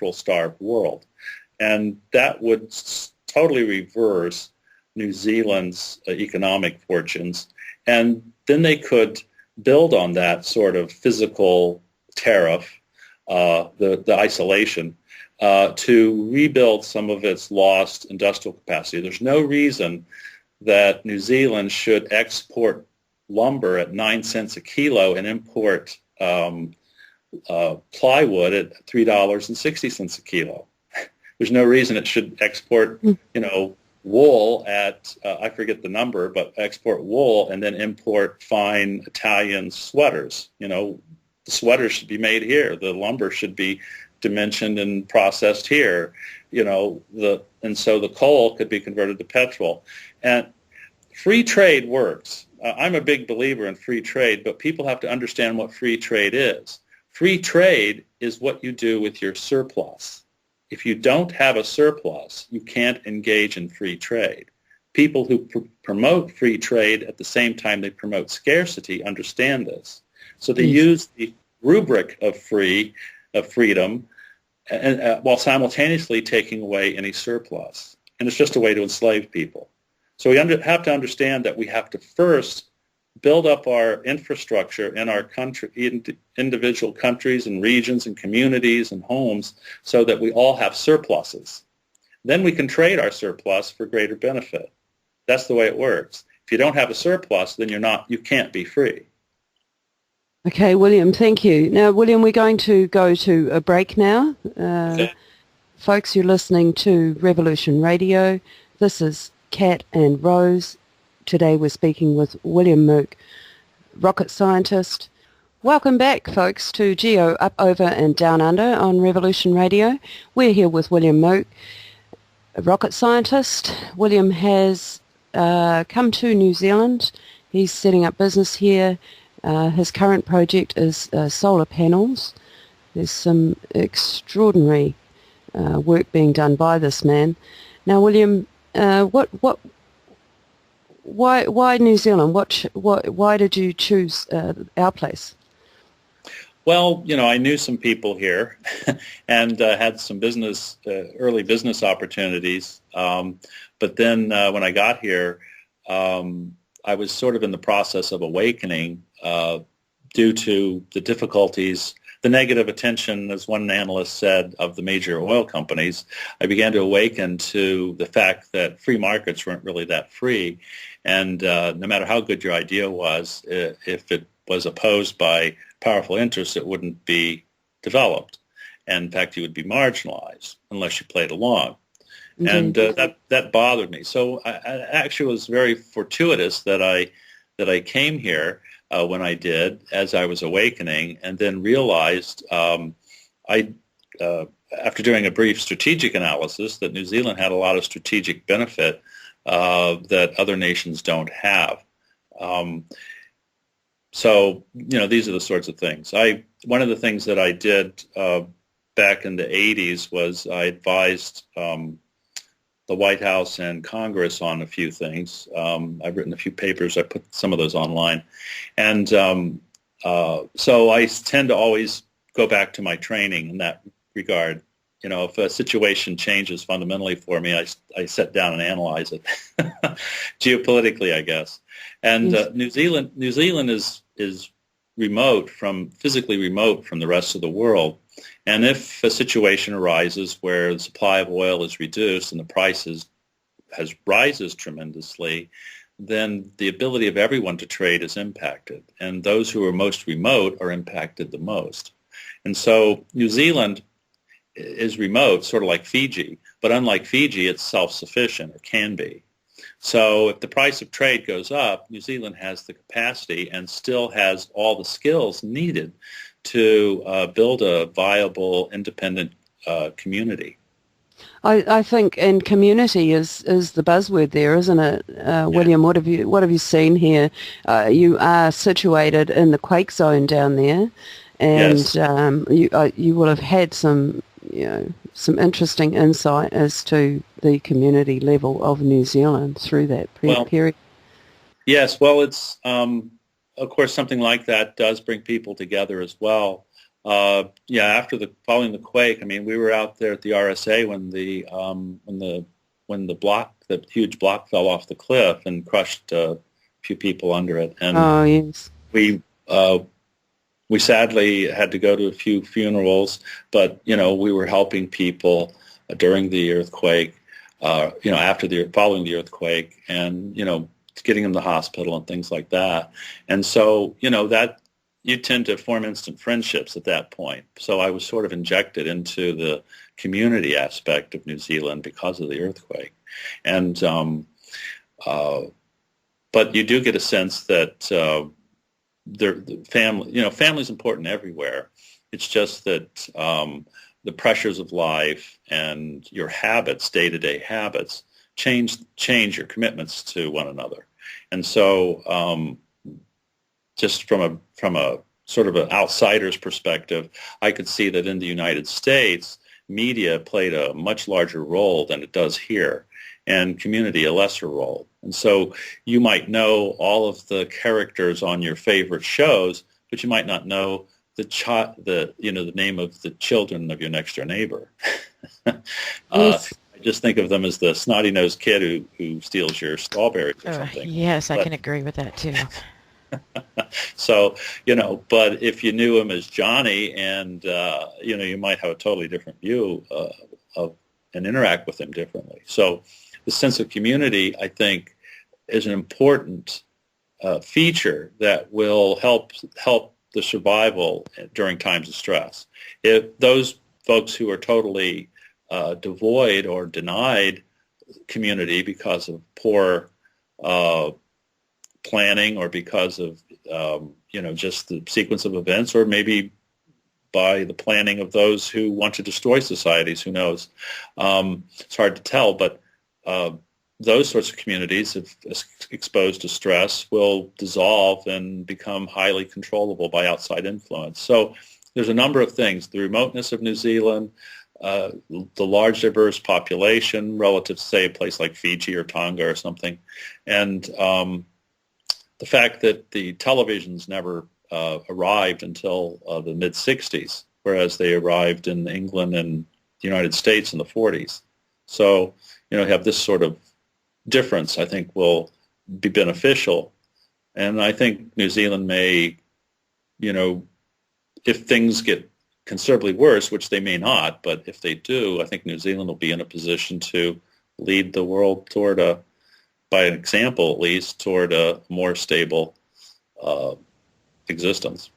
petrol-starved world. And that would totally reverse New Zealand's economic fortunes. And then they could build on that sort of physical tariff, the isolation, to rebuild some of its lost industrial capacity. There's no reason that New Zealand should export lumber at 9 cents a kilo and import plywood at $3.60 a kilo. There's no reason it should export, wool at, I forget the number, but export wool and then import fine Italian sweaters. The sweaters should be made here. The lumber should be dimensioned and processed here. And so the coal could be converted to petrol. And free trade works. I'm a big believer in free trade, but people have to understand what free trade is. Free trade is what you do with your surplus. If you don't have a surplus, you can't engage in free trade. People who promote free trade at the same time they promote scarcity understand this. So they use the rubric of freedom, and while simultaneously taking away any surplus. And it's just a way to enslave people. So we have to understand that we have to first build up our infrastructure in our country, individual countries and regions and communities and homes, so that we all have surpluses. Then we can trade our surplus for greater benefit. That's the way it works. If you don't have a surplus, then you can't be free. Okay, William, thank you. Now, William, we're going to go to a break now. Okay. Folks, you're listening to Revolution Radio. This is Kat and Rose. Today we're speaking with William Mook, rocket scientist. Welcome back, folks, to Geo Up, Over and Down Under on Revolution Radio. We're here with William Mook, a rocket scientist. William has come to New Zealand. He's setting up business here. His current project is solar panels. There's some extraordinary work being done by this man. Now, William, why New Zealand? Why did you choose our place? Well, I knew some people here and had some early business opportunities. But then when I got here, I was sort of in the process of awakening due to the difficulties, the negative attention, as one analyst said, of the major oil companies. I began to awaken to the fact that free markets weren't really that free. And no matter how good your idea was, if it was opposed by powerful interests, it wouldn't be developed. And in fact, you would be marginalized unless you played along. Mm-hmm. And that bothered me. So I actually was very fortuitous that I came here when I did, as I was awakening, and then realized after doing a brief strategic analysis that New Zealand had a lot of strategic benefit that other nations don't have. So, these are the sorts of things. One of the things that I did back in the 80s was I advised the White House and Congress on a few things. I've written a few papers. I put some of those online. And so I tend to always go back to my training in that regard. If a situation changes fundamentally for me, I sit down and analyze it geopolitically, I guess. And New Zealand is physically remote from the rest of the world. And if a situation arises where the supply of oil is reduced and the price rises tremendously, then the ability of everyone to trade is impacted. And those who are most remote are impacted the most. And so New Zealand is remote, sort of like Fiji, but unlike Fiji, it's self-sufficient, or can be. So if the price of trade goes up, New Zealand has the capacity and still has all the skills needed to build a viable, independent community. I think, and community is the buzzword there, isn't it, William? What have you seen here? You are situated in the quake zone down there, and yes. You will have had some interesting insight as to the community level of New Zealand through that period. Yes, well, it's of course something like that does bring people together as well. Following the quake, I mean, we were out there at the RSA when the huge block fell off the cliff and crushed a few people under it, and Oh, yes. we sadly had to go to a few funerals, but we were helping people during the earthquake, following the earthquake, and getting them to the hospital and things like that, and so that. You tend to form instant friendships at that point. So I was sort of injected into the community aspect of New Zealand because of the earthquake. And but you do get a sense that the family's important everywhere. It's just that the pressures of life and your habits, day-to-day habits, change your commitments to one another. And so just from a sort of an outsider's perspective, I could see that in the United States, media played a much larger role than it does here, and community a lesser role. And so you might know all of the characters on your favorite shows, but you might not know the name of the children of your next door neighbor. Yes. I just think of them as the snotty-nosed kid who steals your strawberries or something. Yes, I can agree with that too. So, but if you knew him as Johnny and, you might have a totally different view of and interact with him differently. So the sense of community, I think, is an important feature that will help the survival during times of stress. If those folks who are totally devoid or denied community because of poor planning or because of just the sequence of events, or maybe by the planning of those who want to destroy societies, who knows? It's hard to tell, but those sorts of communities, if exposed to stress, will dissolve and become highly controllable by outside influence. So there's a number of things. The remoteness of New Zealand, the large diverse population relative to, say, a place like Fiji or Tonga or something, and the fact that the televisions never arrived until the mid-'60s, whereas they arrived in England and the United States in the '40s. So, have this sort of difference, I think, will be beneficial. And I think New Zealand may, if things get considerably worse, which they may not, but if they do, I think New Zealand will be in a position to lead the world toward by an example at least, toward a more stable existence.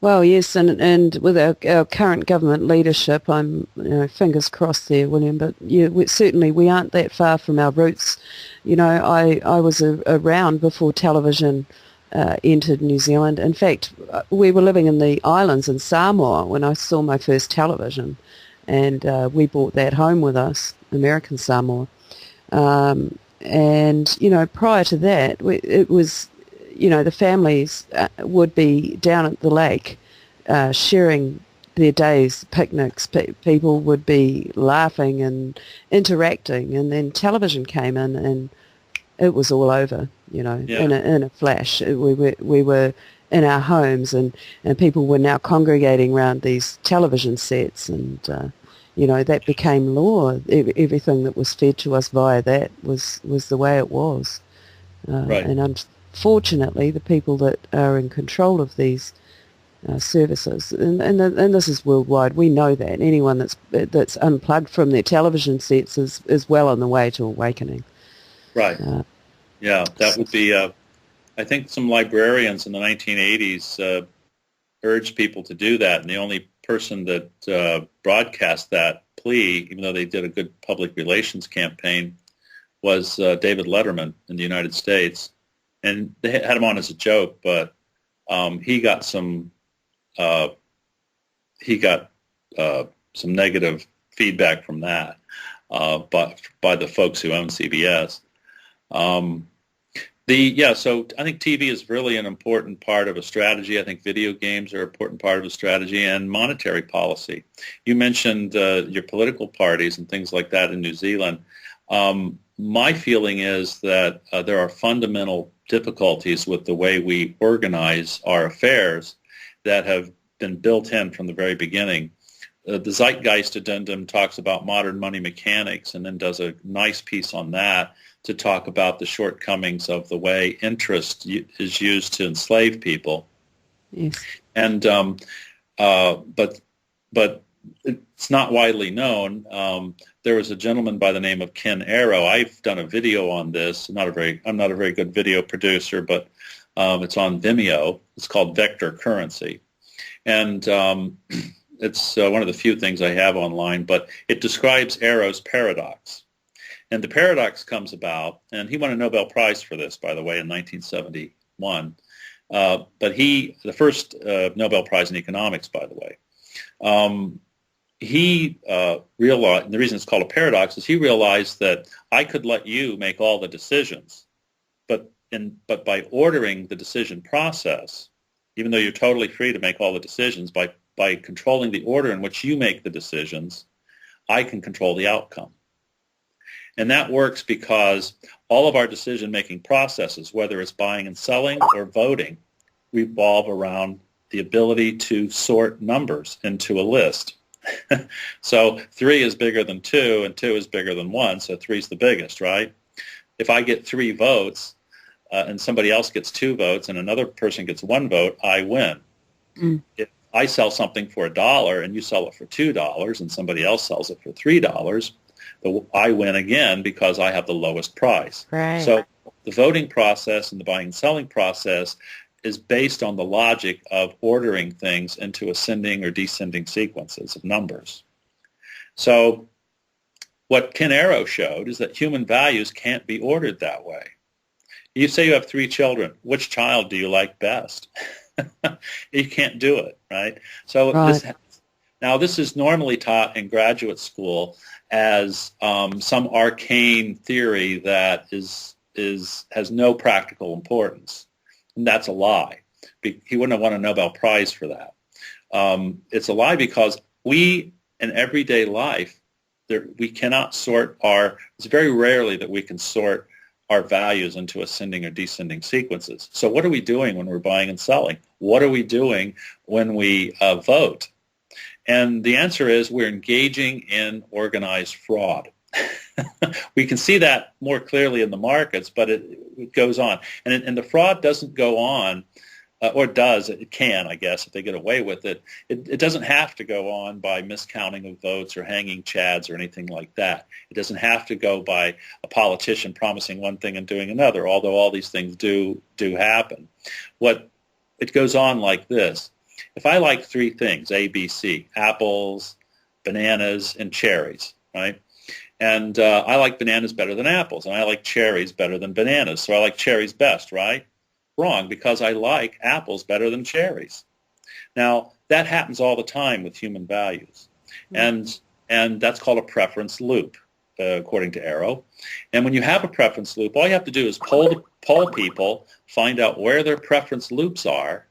Well, yes, and with our current government leadership, I'm fingers crossed there, William. But certainly we aren't that far from our roots. I was around before television entered New Zealand. In fact, we were living in the islands in Samoa when I saw my first television, and we brought that home with us, American Samoa. And prior to that, it was. The families would be down at the lake sharing their days, picnics. People would be laughing and interacting, and then television came in and it was all over, Yeah. in a flash. We were in our homes, and people were now congregating around these television sets, and that became law. Everything that was fed to us via that was the way it was. Right. And unfortunately, the people that are in control of these services, and this is worldwide, we know that anyone that's unplugged from their television sets is well on the way to awakening. Right. Yeah, that would be. I think some librarians in the 1980s urged people to do that, and the only person that broadcast that plea, even though they did a good public relations campaign, was David Letterman in the United States. And they had him on as a joke, but he got some negative feedback from that, by the folks who own CBS. So I think TV is really an important part of a strategy. I think video games are an important part of a strategy, and monetary policy. You mentioned your political parties and things like that in New Zealand. My feeling is that there are fundamental difficulties with the way we organize our affairs that have been built in from the very beginning. The Zeitgeist Addendum talks about modern money mechanics and then does a nice piece on that to talk about the shortcomings of the way interest is used to enslave people. Yes. And but it's not widely known. There was a gentleman by the name of Ken Arrow. I've done a video on this. I'm not a very good video producer, but it's on Vimeo. It's called Vector Currency, and it's one of the few things I have online. But it describes Arrow's paradox, and the paradox comes about, and he won a Nobel Prize for this, by the way, in 1971. But the first Nobel Prize in economics, by the way. He realized, and the reason it's called a paradox is he realized that I could let you make all the decisions, but by ordering the decision process, even though you're totally free to make all the decisions, by controlling the order in which you make the decisions, I can control the outcome. And that works because all of our decision-making processes, whether it's buying and selling or voting, revolve around the ability to sort numbers into a list. So 3 is bigger than 2, and 2 is bigger than 1, so 3 is the biggest, right? If I get 3 votes and somebody else gets 2 votes and another person gets 1 vote, I win. Mm. If I sell something for $1 and you sell it for $2 and somebody else sells it for $3, I win again because I have the lowest price. Right. So the voting process and the buying and selling process is based on the logic of ordering things into ascending or descending sequences of numbers. So what Ken Arrow showed is that human values can't be ordered that way. You say you have 3 children. Which child do you like best? You can't do it, right? So right. This is normally taught in graduate school as some arcane theory that has no practical importance. And that's a lie. He wouldn't have won a Nobel Prize for that. It's a lie because we, in everyday life, we cannot it's very rarely that we can sort our values into ascending or descending sequences. So what are we doing when we're buying and selling? What are we doing when we vote? And the answer is we're engaging in organized fraud. We can see that more clearly in the markets, but it goes on. And the fraud doesn't go on, or it can, I guess, if they get away with it. It doesn't have to go on by miscounting of votes or hanging chads or anything like that. It doesn't have to go by a politician promising one thing and doing another, although all these things do happen. It goes on like this. If I like 3 things, A, B, C, apples, bananas, and cherries, right? And I like bananas better than apples, and I like cherries better than bananas, so I like cherries best, right? Wrong, because I like apples better than cherries. Now, that happens all the time with human values, and that's called a preference loop, according to Arrow. And when you have a preference loop, all you have to do is poll people, find out where their preference loops are,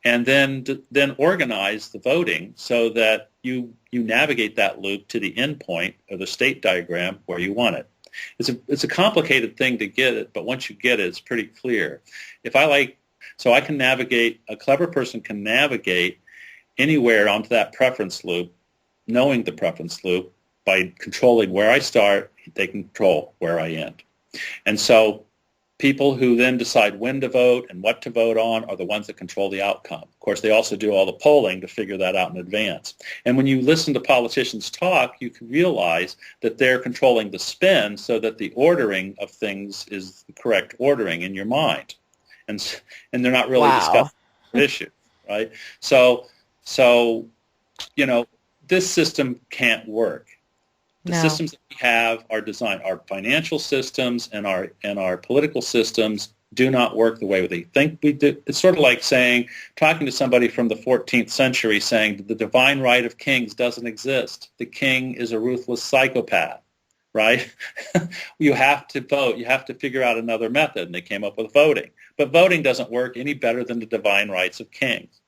and then organize the voting so that you navigate that loop to the end point of the state diagram where you want it. It's a complicated thing to get it, but once you get it, it's pretty clear. I can navigate, a clever person can navigate anywhere onto that preference loop, knowing the preference loop, by controlling where I start, they control where I end. And so people who then decide when to vote and what to vote on are the ones that control the outcome. Of course, they also do all the polling to figure that out in advance. And when you listen to politicians talk, you can realize that they're controlling the spin so that the ordering of things is the correct ordering in your mind. And they're not really discussing the issue, right? So this system can't work. The systems that we have are designed, our financial systems and our political systems do not work the way they think we do. It's sort of like talking to somebody from the 14th century saying the divine right of kings doesn't exist. The king is a ruthless psychopath, right? You have to vote. You have to figure out another method, and they came up with voting. But voting doesn't work any better than the divine rights of kings.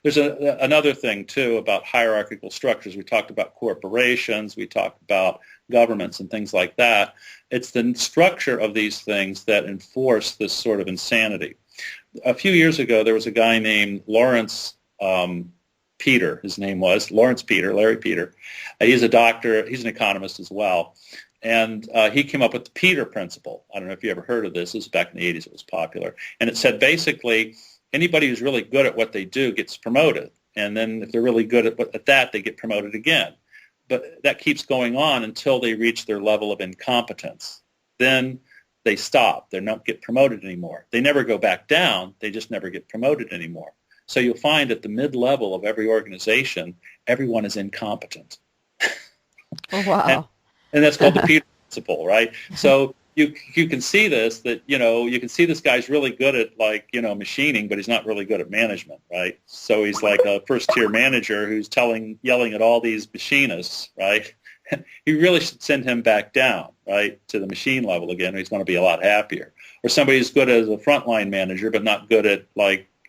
There's another thing, too, about hierarchical structures. We talked about corporations. We talked about governments and things like that. It's the structure of these things that enforce this sort of insanity. A few years ago, there was a guy named Lawrence Peter, his name was, Lawrence Peter, Larry Peter. He's a doctor. He's an economist as well. And he came up with the Peter principle. I don't know if you ever heard of this. This was back in the 80s. It was popular. And it said basically anybody who's really good at what they do gets promoted. And then if they're really good at that, they get promoted again. But that keeps going on until they reach their level of incompetence. Then they stop. They don't get promoted anymore. They never go back down. They just never get promoted anymore. So you'll find at the mid-level of every organization, everyone is incompetent. Oh, wow. And that's called the Peter principle, right? So you can see this, that, you can see this guy's really good at, machining, but he's not really good at management, right? So he's like a first-tier manager who's yelling at all these machinists, right? You really should send him back down, right, to the machine level again. He's going to be a lot happier. Or somebody who's good as a frontline manager but not good at,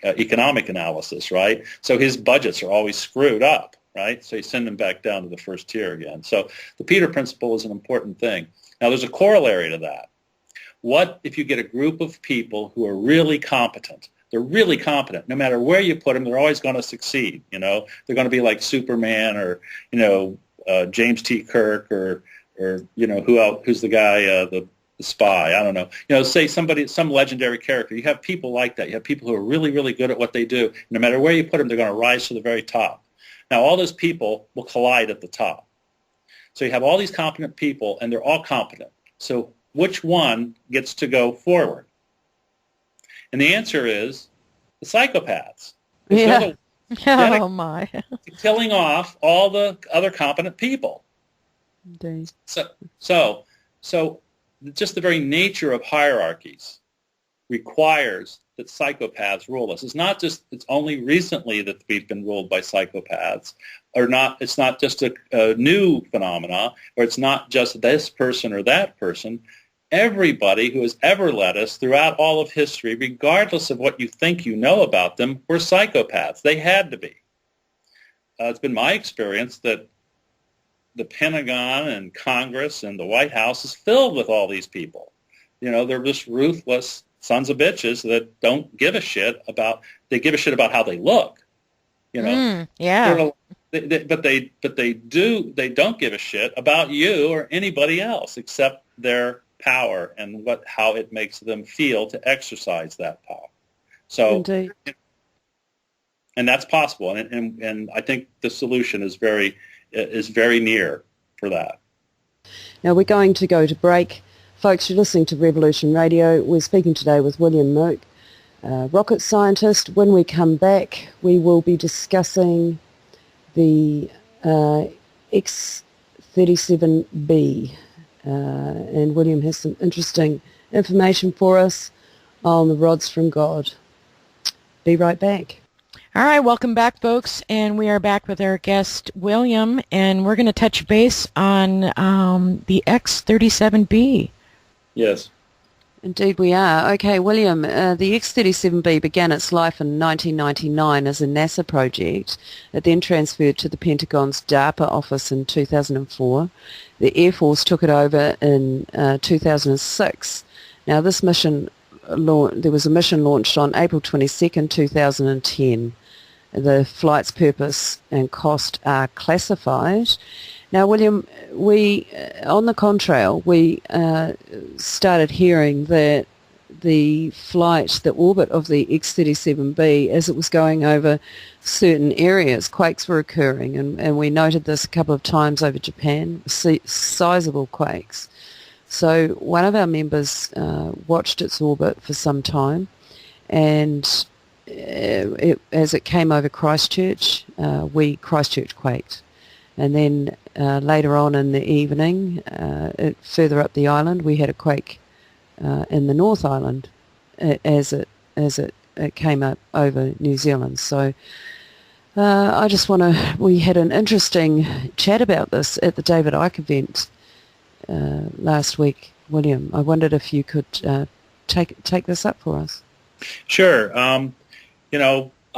economic analysis, right? So his budgets are always screwed up, right? So you send him back down to the first tier again. So the Peter principle is an important thing. Now, there's a corollary to that. What if you get a group of people who are really competent? They're really competent. No matter where you put them, they're always going to succeed. They're going to be like Superman or, James T. Kirk or who else? Who's the guy, the spy? I don't know. Say some legendary character. You have people like that. You have people who are really, really good at what they do. No matter where you put them, they're going to rise to the very top. Now, all those people will collide at the top. So you have all these competent people, and they're all competent. So which one gets to go forward? And the answer is the psychopaths. Yeah. Oh, my. Killing off all the other competent people. Indeed. So just the very nature of hierarchies requires that psychopaths rule us. It's only recently that we've been ruled by psychopaths, or not. It's not just a new phenomena, or it's not just this person or that person. Everybody who has ever led us throughout all of history, regardless of what you think you know about them, were psychopaths. They had to be. It's been my experience that the Pentagon and Congress and the White House is filled with all these people. They're just ruthless sons of bitches that don't give a shit about. They give a shit about how they look. Yeah. But they don't give a shit about you or anybody else except their power and how it makes them feel to exercise that power. So, indeed. And that's possible, and I think the solution is very near for that. Now we're going to go to break. Folks, you're listening to Revolution Radio. We're speaking today with William Mook, rocket scientist. When we come back, we will be discussing the X-37B. And William has some interesting information for us on the rods from God. Be right back. All right, welcome back, folks, and we are back with our guest, William, and we're going to touch base on the X-37B. Yes. Indeed we are. Okay, William, the X-37B began its life in 1999 as a NASA project. It then transferred to the Pentagon's DARPA office in 2004. The Air Force took it over in 2006. Now, there was a mission launched on April 22nd, 2010. The flight's purpose and cost are classified. Now, William, on the contrail, we started hearing that the orbit of the X-37B, as it was going over certain areas, quakes were occurring, and we noted this a couple of times over Japan, sizable quakes. So one of our members watched its orbit for some time, and as it came over Christchurch, Christchurch quaked. And then later on in the evening, further up the island, we had a quake in the North Island as it came up over New Zealand. So we had an interesting chat about this at the David Icke event last week, William. I wondered if you could take this up for us. Sure.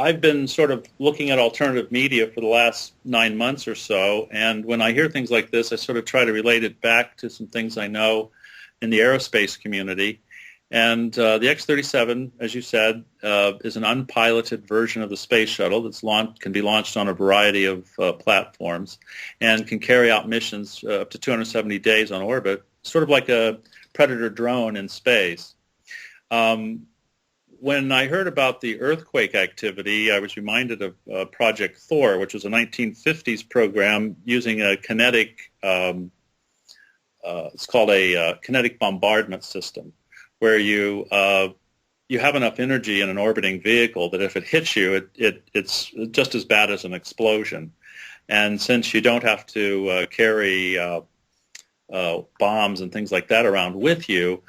I've been sort of looking at alternative media for the last 9 months or so, and when I hear things like this, I sort of try to relate it back to some things I know in the aerospace community. And the X-37, as you said, is an unpiloted version of the space shuttle that's can be launched on a variety of platforms and can carry out missions up to 270 days on orbit, sort of like a Predator drone in space. When I heard about the earthquake activity, I was reminded of Project Thor, which was a 1950s program using a kinetic, it's called a kinetic bombardment system, where you have enough energy in an orbiting vehicle that if it hits you, it's just as bad as an explosion. And since you don't have to carry bombs and things like that around with you,